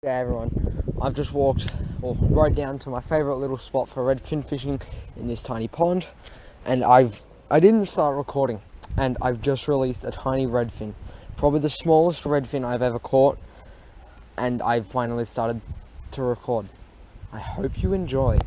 Yeah, everyone, I've just walked right down to my favourite little spot for redfin fishing in this tiny pond, and I didn't start recording, and I've just released a tiny redfin, probably the smallest redfin I've ever caught, and I've finally started to record. I hope you enjoy.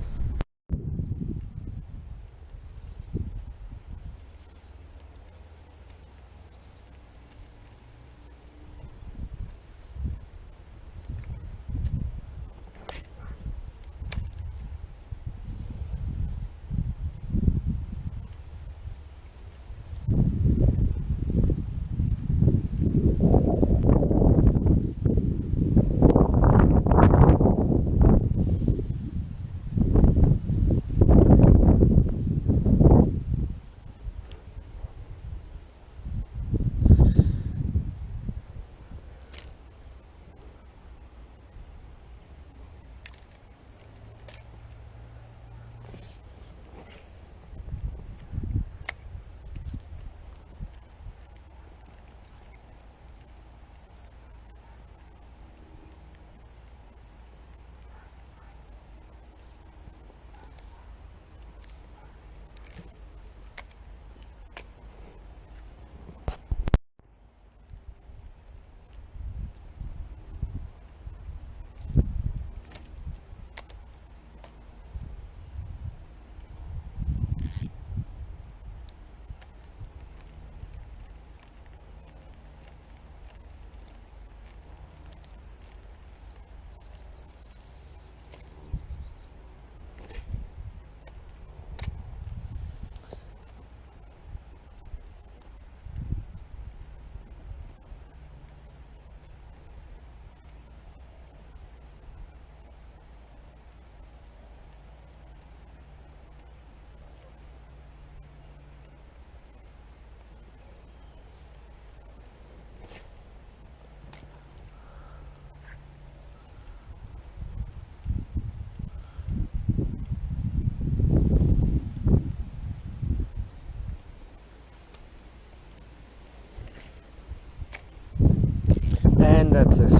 And that's it.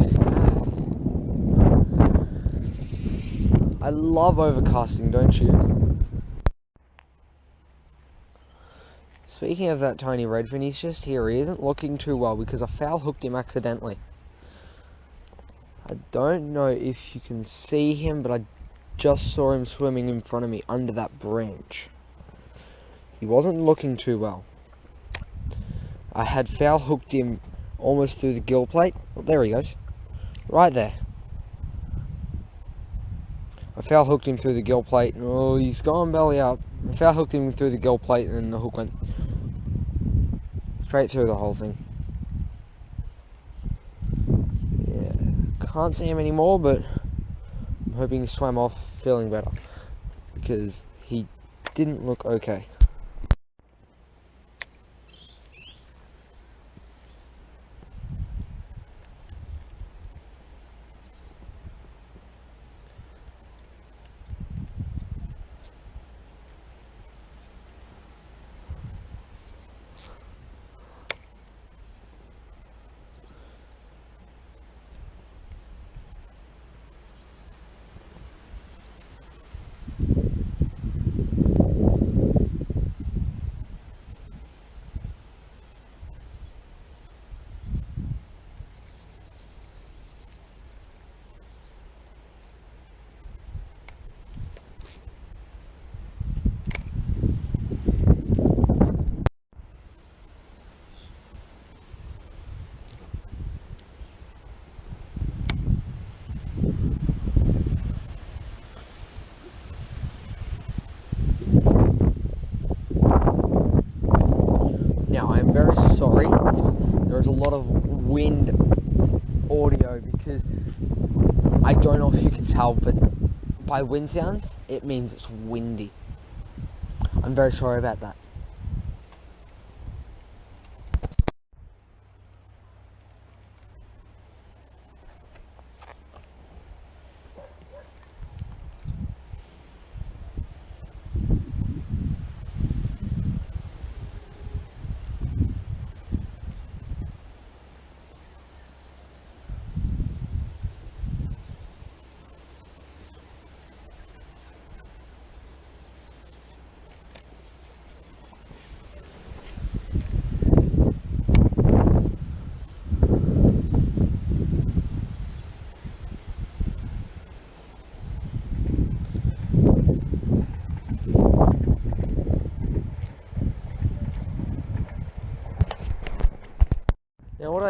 I love overcasting, don't you? Speaking of that tiny redfin, he's just here. He isn't looking too well because I foul hooked him accidentally. I don't know if you can see him, but I just saw him swimming in front of me under that branch. He wasn't looking too well. I had foul hooked him almost through the gill plate. Oh, there he goes. Right there. I foul hooked him through the gill plate. Oh, he's gone belly up. I foul hooked him through the gill plate and then the hook went straight through the whole thing. Yeah, can't see him anymore, but I'm hoping he swam off feeling better because he didn't look okay. Now, I am very sorry if there is a lot of wind audio because I don't know if you can tell, but by wind sounds, it means it's windy. I'm very sorry about that.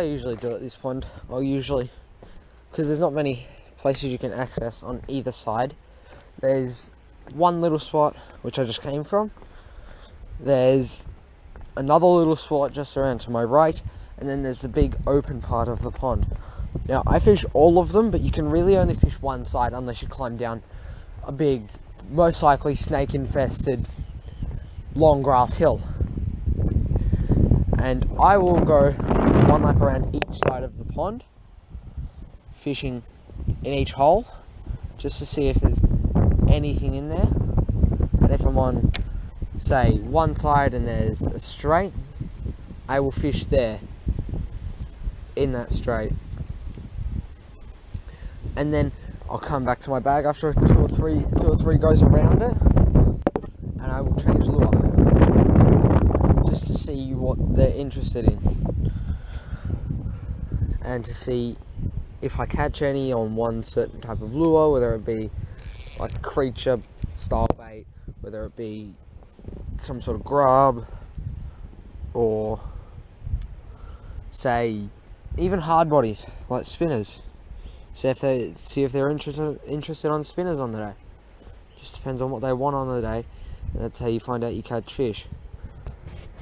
usually do at this pond, because there's not many places you can access on either side. There's one little spot which I just came from. There's another little spot just around to my right, and then there's the big open part of the pond. Now, I fish all of them, but you can really only fish one side unless you climb down a big, most likely snake-infested long grass hill. And I will go one lap around each side of the pond, fishing in each hole, just to see if there's anything in there. And if I'm on, say, one side and there's a straight, I will fish there in that straight. And then I'll come back to my bag after two or three goes around it, and I will change lure just to see what they're interested in, and to see if I catch any on one certain type of lure, whether it be like a creature style bait, whether it be some sort of grub, or say even hard bodies like spinners. See if they're interested on spinners on the day. Just depends on what they want on the day, and that's how you find out you catch fish.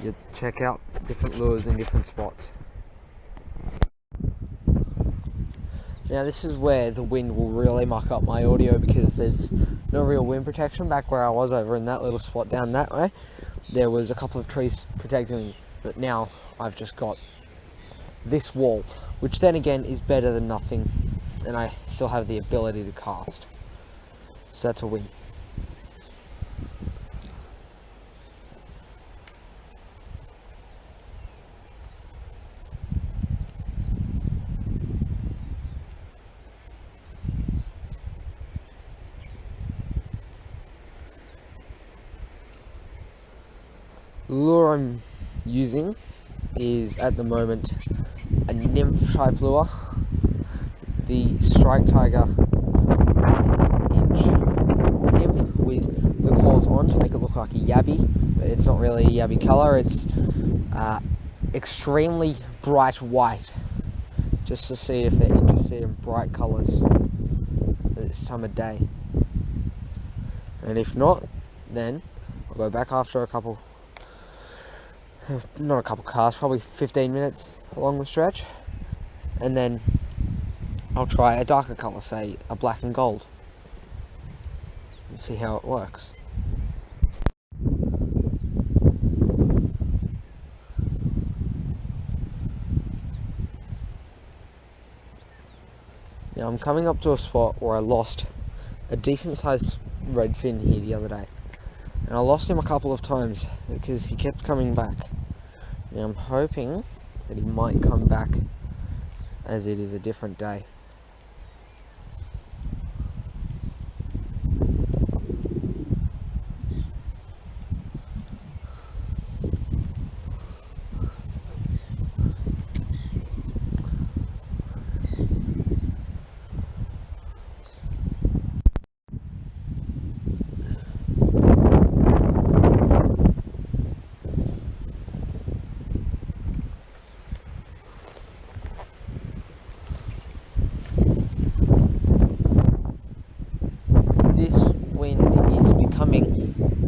You check out different lures in different spots. Now this is where the wind will really muck up my audio, because there's no real wind protection. Back where I was over in that little spot down that way, there was a couple of trees protecting me, but now I've just got this wall, which then again is better than nothing, and I still have the ability to cast. So that's a win. The lure I'm using is at the moment a nymph type lure, the Strike Tiger inch nymph with the claws on to make it look like a yabby, but it's not really a yabby colour. It's extremely bright white, just to see if they're interested in bright colours at this time of day. And if not, then I'll go back after not a couple casts, probably 15 minutes along the stretch, and then I'll try a darker colour, say a black and gold, and see how it works. Now I'm coming up to a spot where I lost a decent sized redfin here the other day, and I lost him a couple of times because he kept coming back. Now I'm hoping that he might come back, as it is a different day.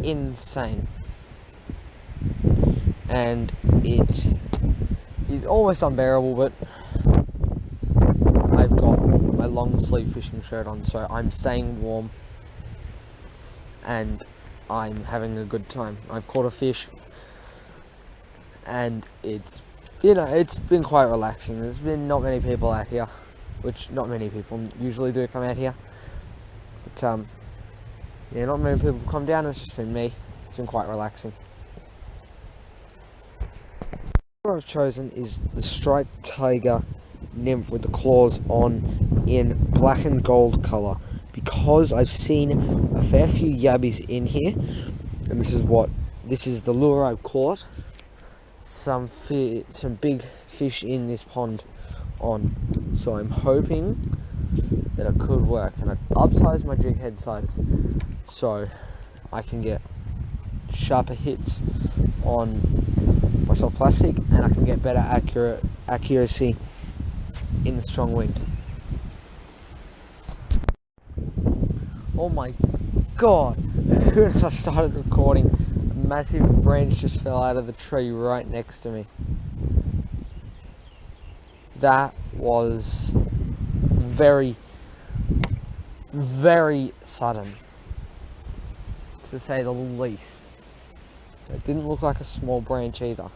Insane, and it is almost unbearable, but I've got my long sleeve fishing shirt on, so I'm staying warm and I'm having a good time. I've caught a fish, and it's been quite relaxing. There's been not many people out here, which not many people usually do come out here, but yeah, not many people come down. It's just been me. It's been quite relaxing. What I've chosen is the Strike Tiger nymph with the claws on in black and gold colour, because I've seen a fair few yabbies in here, and this is the lure I've caught some big fish in this pond on. So I'm hoping that it could work, and I've upsized my jig head size so I can get sharper on my soft plastic, and I can get better accuracy in the strong wind. Oh my god, as soon as I started recording, a massive branch just fell out of the tree right next to me. That was very, very sudden, to say the least. It didn't look like a small branch either.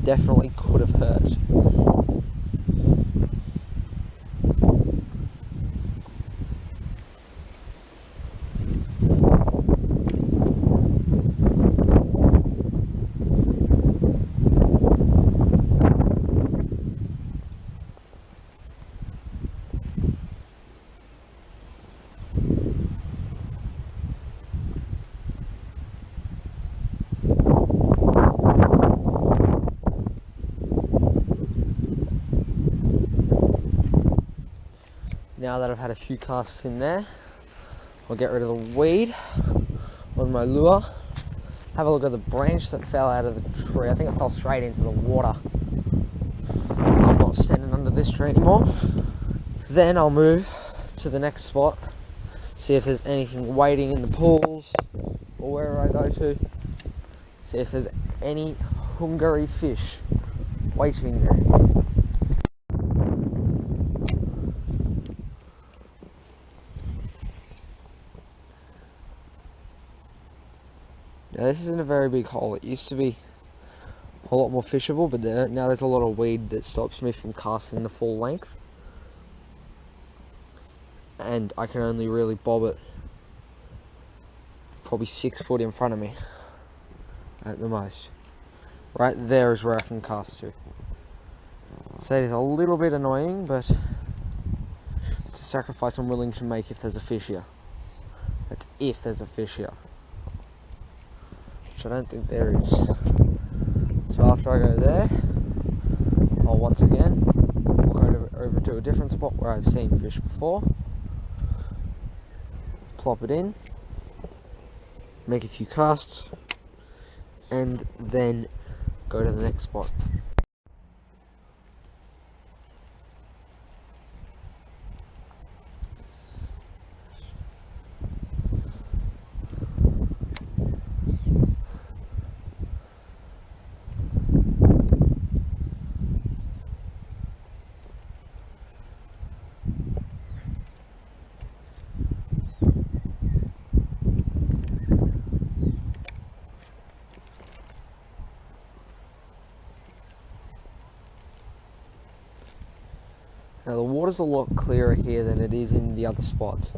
Definitely could have hurt. Now that I've had a few casts in there, I'll get rid of the weed on my lure. Have a look at the branch that fell out of the tree. I think it fell straight into the water. I'm not standing under this tree anymore. Then I'll move to the next spot, see if there's anything waiting in the pools or wherever I go to. See if there's any hungry fish waiting there. Now this isn't a very big hole. It used to be a whole lot more fishable, but now there's a lot of weed that stops me from casting the full length. And I can only really bob it probably 6 foot in front of me at the most. Right there is where I can cast to. So it is a little bit annoying, but it's a sacrifice I'm willing to make if there's a fish here. That's if there's a fish here. Which I don't think there is. So after I go there, I'll once again go over to a different spot where I've seen fish before. Plop it in, make a few casts, and then go to the next spot. Now the water's a lot clearer here than it is in the other spots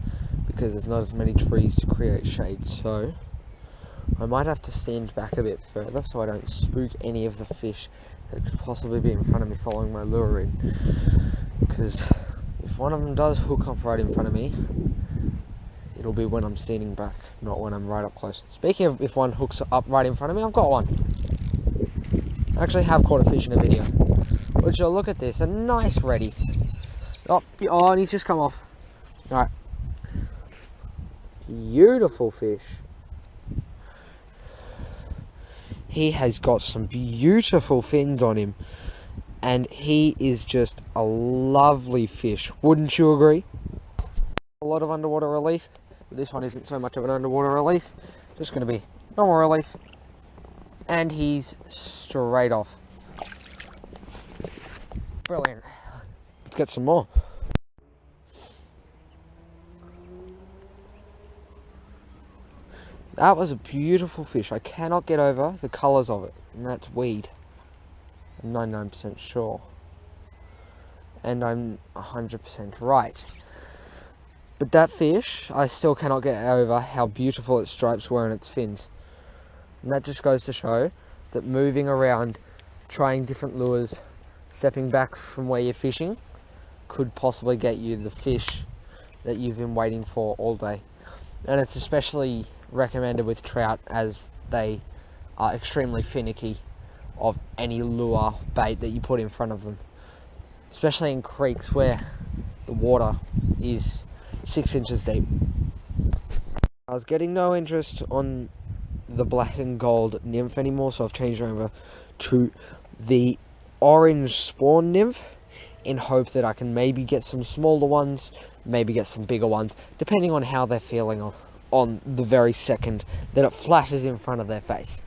because there's not as many trees to create shade, so I might have to stand back a bit further so I don't spook any of the fish that could possibly be in front of me following my lure in, because if one of them does hook up right in front of me, it'll be when I'm standing back, not when I'm right up close. Speaking of if one hooks up right in front of me, I've got one. I actually have caught a fish in a video. Would you look at this, a nice reddy. Oh, and he's just come off. Alright. Beautiful fish. He has got some beautiful fins on him. And he is just a lovely fish. Wouldn't you agree? A lot of underwater release. But this one isn't so much of an underwater release. Just going to be normal release. And he's straight off. Brilliant. Let's get some more. That was a beautiful fish. I cannot get over the colours of it. And that's weed. I'm 99% sure. And I'm 100% right. But that fish, I still cannot get over how beautiful its stripes were and its fins. And that just goes to show that moving around, trying different lures, stepping back from where you're fishing, could possibly get you the fish that you've been waiting for all day. And it's especially recommended with trout, as they are extremely finicky of any lure bait that you put in front of them, especially in creeks where the water is 6 inches deep. I was getting no interest on the black and gold nymph anymore, so I've changed over to the orange spawn nymph. in hope that I can maybe get some smaller ones, maybe get some bigger ones, depending on how they're feeling on the very second that it flashes in front of their face.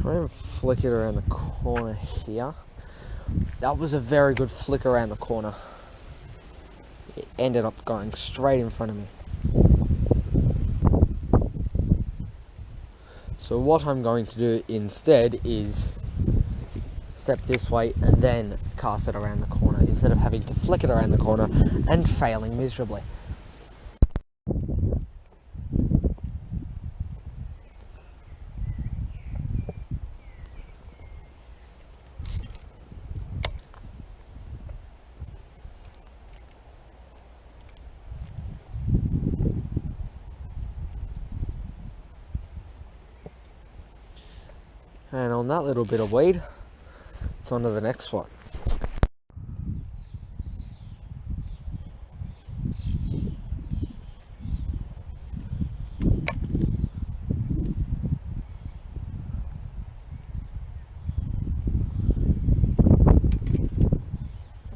Try and flick it around the corner here. That was a very good flick around the corner. It ended up going straight in front of me. So what I'm going to do instead is step this way and then cast it around the corner instead of having to flick it around the corner and failing miserably. And on that little bit of weed, it's on to the next one.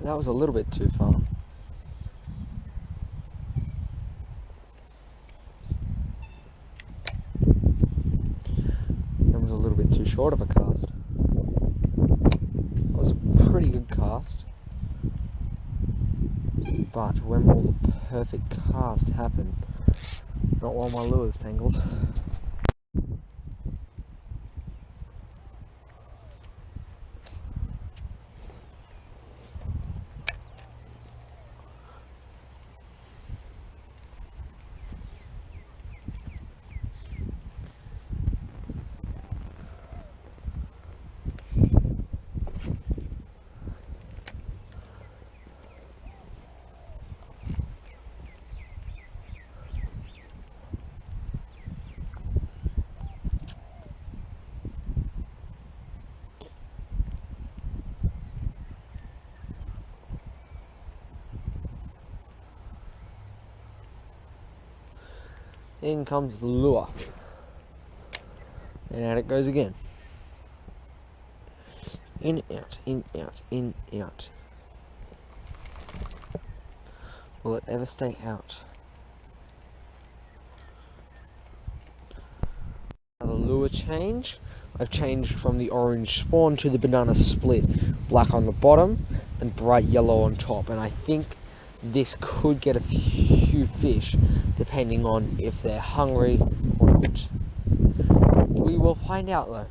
That was a little bit too far. That was a little bit too short of a cast. That was a pretty good cast. But when will the perfect cast happen? Not while my lure's tangled. In comes the lure. And out it goes again. In, out, in, out, in, out. Will it ever stay out? Now the lure change. I've changed from the orange spawn to the banana split. Black on the bottom and bright yellow on top. And I think this could get a few fish, depending on if they're hungry or not. We will find out though.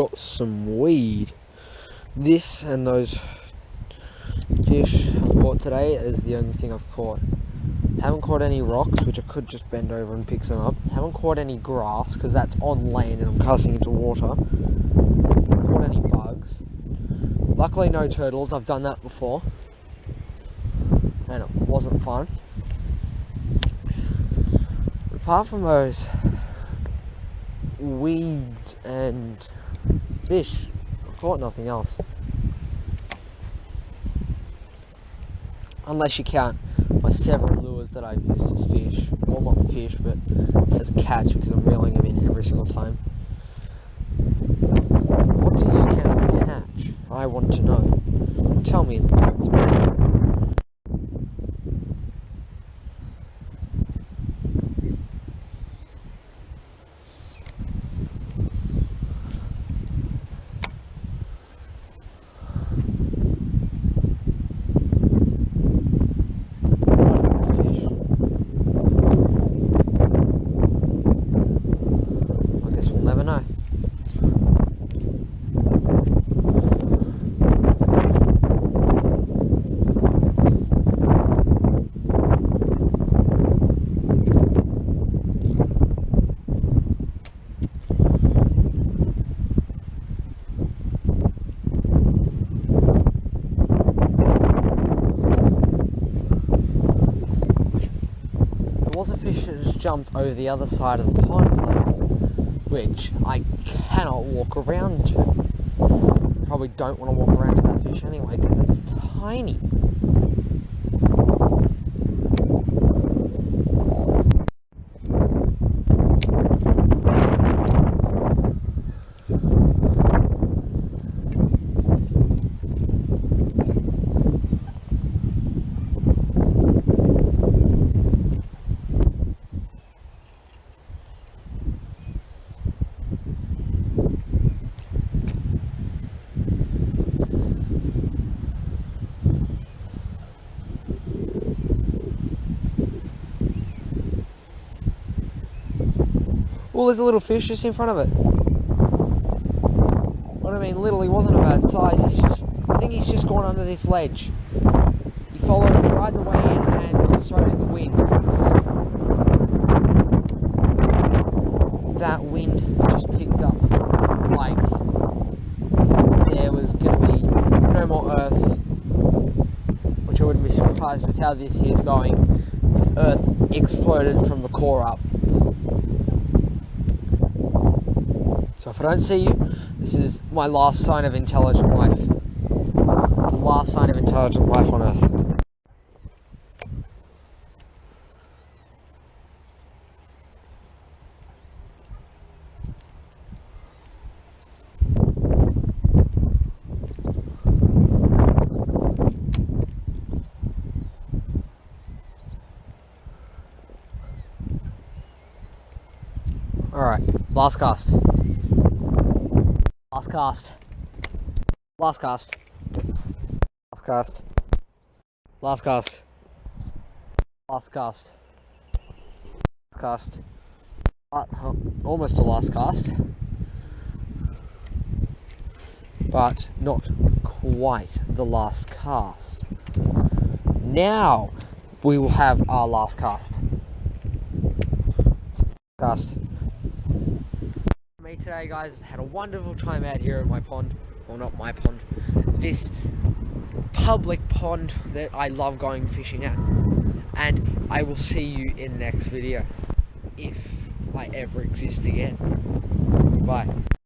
got some weed. This and those fish I've caught today is the only thing I've caught. Haven't caught any rocks, which I could just bend over and pick some up. Haven't caught any grass, because that's on land and I'm casting into water. Haven't caught any bugs. Luckily no turtles, I've done that before. And it wasn't fun. But apart from those weeds and fish, I've caught nothing else. Unless you count my several lures that I've used as fish. Well, not fish, but as a catch, because I'm reeling them in every single time. What do you count as a catch? I want to know. Tell me in the comments below. Was a fish that just jumped over the other side of the pond though, which I cannot walk around to. Probably don't want to walk around to that fish anyway because it's tiny. Well, there's a little fish just in front of it. What I mean, little, he wasn't a bad size. I think he's just gone under this ledge. He followed it right the way in, and so did the wind. That wind just picked up, like, there was going to be no more Earth, which I wouldn't be surprised with how this year's going if Earth exploded from the core up. So if I don't see you, this is my last sign of intelligent life. The last sign of intelligent life on Earth. Alright, last cast. Last cast. Last cast. Last cast. Last cast. Last cast. Cast. Almost a last cast. But not quite the last cast. Now we will have our last cast. Cast. Today, guys, had a wonderful time out here at my pond. Well, not my pond, this public pond that I love going fishing at. And I will see you in the next video, if I ever exist again. Bye.